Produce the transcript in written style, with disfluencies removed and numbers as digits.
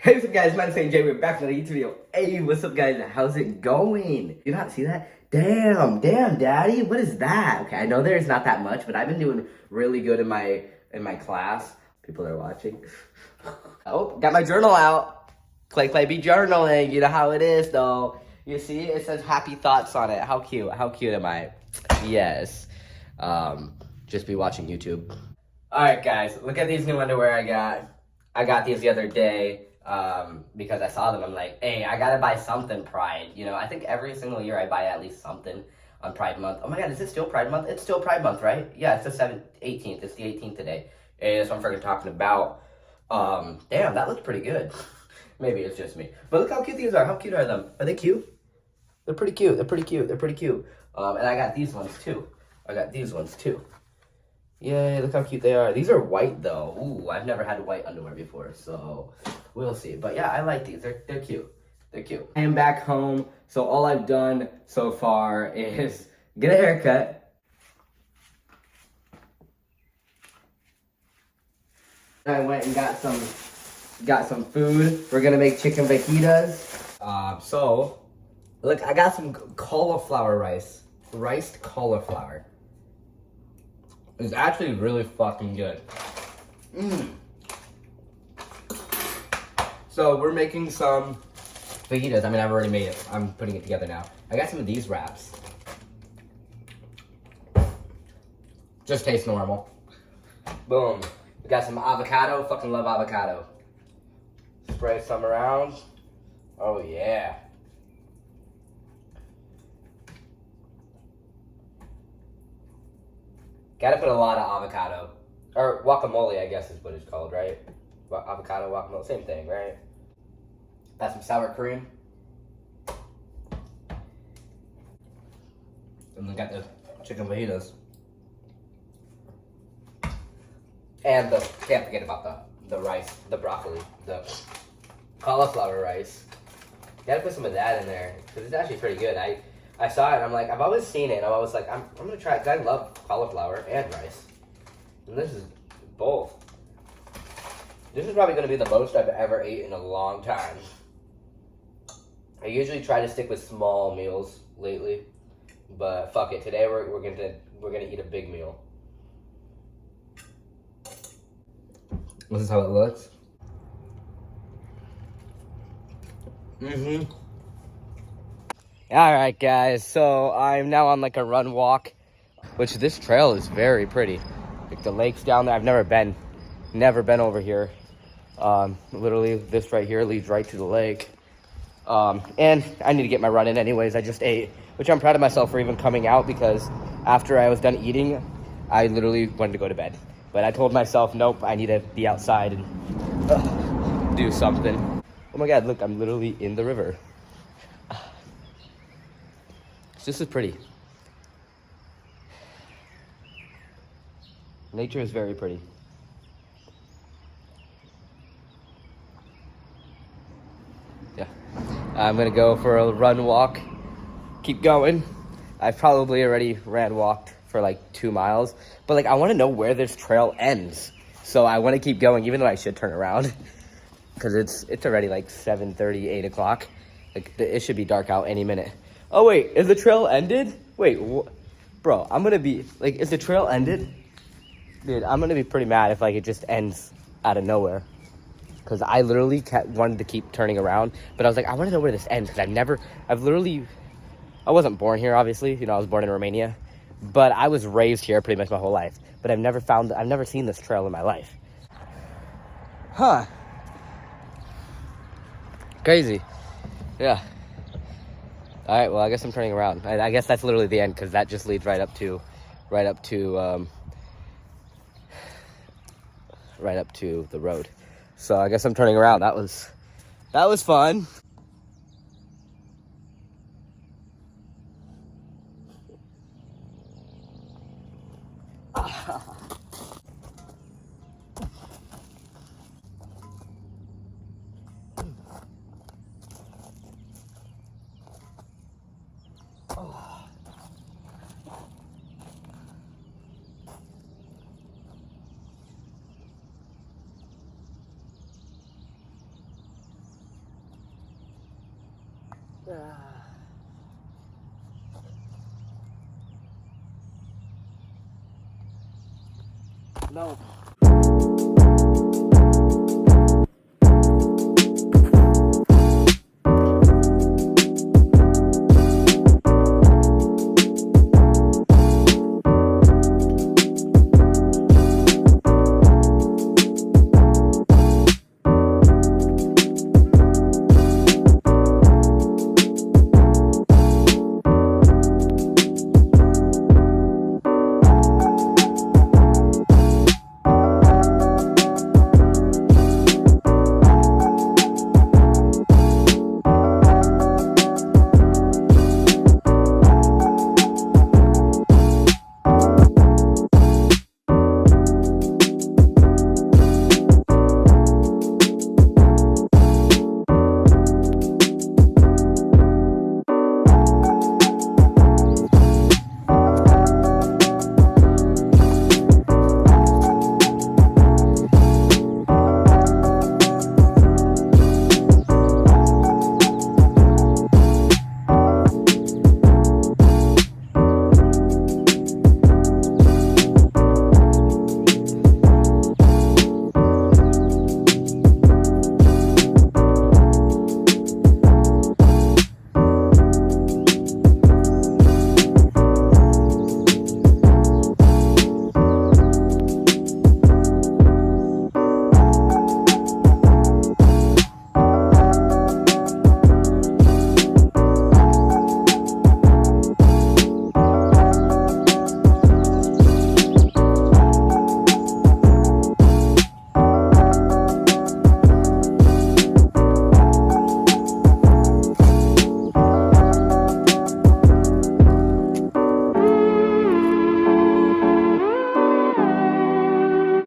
Hey, what's up guys, my name is AJ, we're back with another YouTube video. Hey, what's up guys, how's it going? You not see that? Damn, daddy, what is that? Okay, I know there's not that much, but I've been doing really good in my class. People are watching. Oh, got my journal out. Clay be journaling, you know how it is though. You see, it says happy thoughts on it. How cute am I? Yes. Just be watching YouTube. Alright guys, look at these new underwear I got. I got these the other day because I saw them. I'm like, hey, I gotta buy something Pride. You know, I think every single year I buy at least something on Pride Month. Oh my god, is it still Pride Month? It's still Pride Month, right? Yeah, it's the 18th. It's the 18th today. And that's what I'm freaking talking about. Damn, that looks pretty good. Maybe it's just me. But look how cute these are. How cute are them? Are they cute? They're pretty cute. And I got these ones too. Yay, look how cute they are. These are white though. Ooh, I've never had white underwear before, so we'll see. But yeah, I like these. They're cute. I am back home, so all I've done so far is get a haircut. I went and got some food. We're gonna make chicken fajitas. So look, I got some cauliflower rice. Riced cauliflower. It's actually really fucking good. So we're making some fajitas. I mean, I've already made it. I'm putting it together now. I got some of these wraps. Just tastes normal. Boom. We got some avocado. Fucking love avocado. Spray some around. Oh yeah. Gotta put a lot of avocado. Or guacamole, I guess is what it's called, right? Avocado, guacamole, same thing, right? Got some sour cream. And then got the chicken fajitas. And can't forget about the rice, the broccoli, the cauliflower rice. Gotta put some of that in there, because it's actually pretty good. I saw it and I'm like, I've always seen it and I was like, I'm gonna try it because I love cauliflower and rice. And this is both. This is probably gonna be the most I've ever ate in a long time. I usually try to stick with small meals lately, but fuck it. Today we're gonna eat a big meal. This is how it looks. Alright guys, so I'm now on like a run walk, which this trail is very pretty. Like the lake's down there. I've never been over here. Literally this right here leads right to the lake. And I need to get my run in anyways. I just ate, which I'm proud of myself for even coming out, because after I was done eating, I literally wanted to go to bed. But I told myself, nope, I need to be outside and do something. Oh my god, look, I'm literally in the river. This is pretty. Nature is very pretty. Yeah. I'm gonna go for a run walk. Keep going. I've probably already walked for like 2 miles, but like I want to know where this trail ends. So I want to keep going, even though I should turn around, because it's already like 7:30, 8 o'clock. Like it should be dark out any minute. Oh wait, is the trail ended? Wait, bro, I'm gonna be like, is the trail ended? Dude, I'm gonna be pretty mad if like it just ends out of nowhere. Cause I literally wanted to keep turning around, but I was like, I wanna know where this ends, cause I wasn't born here, obviously. You know, I was born in Romania, but I was raised here pretty much my whole life. But I've never seen this trail in my life. Huh. Crazy. Yeah. All right, well, I guess I'm turning around. I guess that's literally the end, because that just leads right up to the road. So I guess I'm turning around. That was fun. No.